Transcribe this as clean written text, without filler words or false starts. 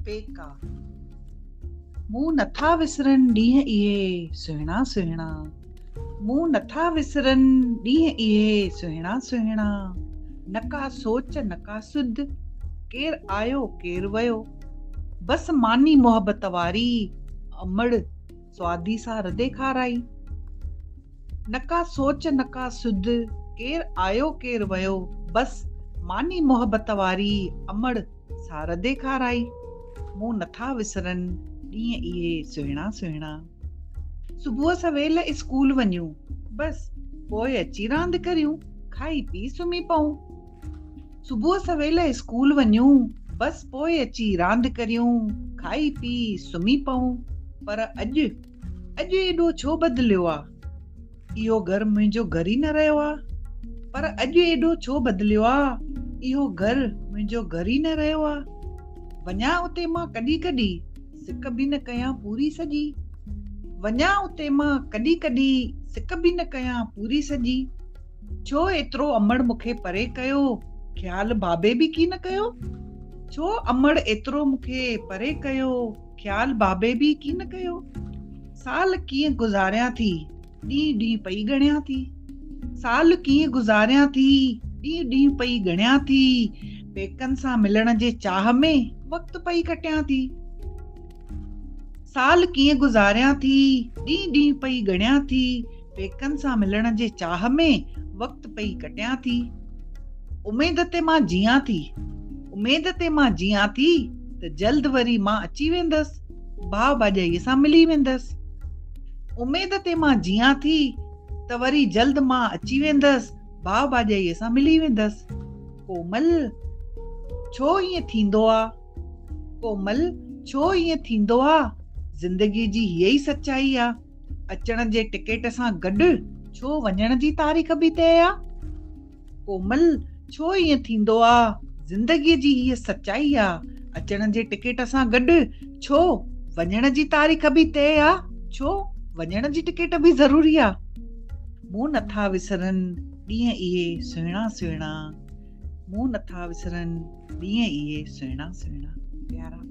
पेका मूं नथा विसरनि ॾींहं इहे सुहिणा सुहिणा। मूं नथा विसरनि ॾींहं इहे सुहिणा सुहिणा। नका सोच नका सुध, केरु आयो केरु वियो, बस मानी मोहबत वारी अमड़ स्वादी सां रधे खाराई। नका सोच नका सुध, केरु आयो केरु वियो, बस मानी मोहबत वारी अमड़ सां रधे खाराई। मूं नथा विसरनि ॾींहं इहे सुहिणा सुहिणा। सुबुह सवेल स्कूल वञूं, बस पोइ अची रांदि करियूं, खाई पी सुम्ही पऊं। सुबुह सवेल स्कूल वञूं, बस पोइ अची रांदि करियूं, खाई पी सुम्ही पऊं। पर अॼु एॾो छो बदिलियो आहे, इहो घर मुंहिंजो घर ई न रहियो आहे। पर अॼु एॾो छो बदिलियो आहे, इहो घर मुंहिंजो घर ई न रहियो आहे। वञा उते मां कॾहिं कॾहिं, सिक बि न कयां पूरी सॼी। वञा उते मां कॾहिं कॾहिं, सिक बि न कयां पूरी सॼी। छो एतिरो अमड़ मूंखे परे कयो, ख़्याल बाबे बि की न कयो। छो अमड़ एतिरो मूंखे परे कयो, ख़्याल बाबे बि की न कयो। साल कीअं गुज़ारियां थी, ॾींहुं ॾींहुं पई ॻणियां थी। साल कीअं गुज़ारियां थी, ॾींहुं ॾींहुं पई ॻणियां थी। पेकनि सां मिलण जे चाह में वक़्तु पई कटियां थी। साल कीअं गुज़ारियां थी, ॾींहुं ॾींहुं पई ॻणियां थी। पेकनि सां मिलण जे चाह में वक़्तु पई कटियां थी। उमेद ते मां जियां थी, उमेद ते मां जियां थी, त जल्द वरी मां अची वेंदसि, भाउ भाॼाईअ सां मिली वेंदसि। उमेद ते मां जियां थी, त वरी जल्द मां अची वेंदसि, भाउ भाॼाईअ सां मिली वेंदसि। कोमल छो ईअं थींदो आहे, कोमल छो ईअं थींदो आहे, ज़िंदगीअ जी हीअ ई सच्चाई आहे। अचण जे टिकेट सां गॾु छो वञण जी तारीख़ बि तय आहे। कोमल छो ईअं थींदो आहे, ज़िंदगीअ जी हीअ सच्चाई आहे। अचण जे टिकेट सां गॾु छो वञण जी तारीख़ बि तय आहे, छो वञण जी टिकेट बि ज़रूरी आहे। मूं नथा विसरनि ॾींहं इहे सुहिणा सुहिणा। मूं नथा विसरनि ॾींहं इहे सुहिणा सुहिणा। प्यारा।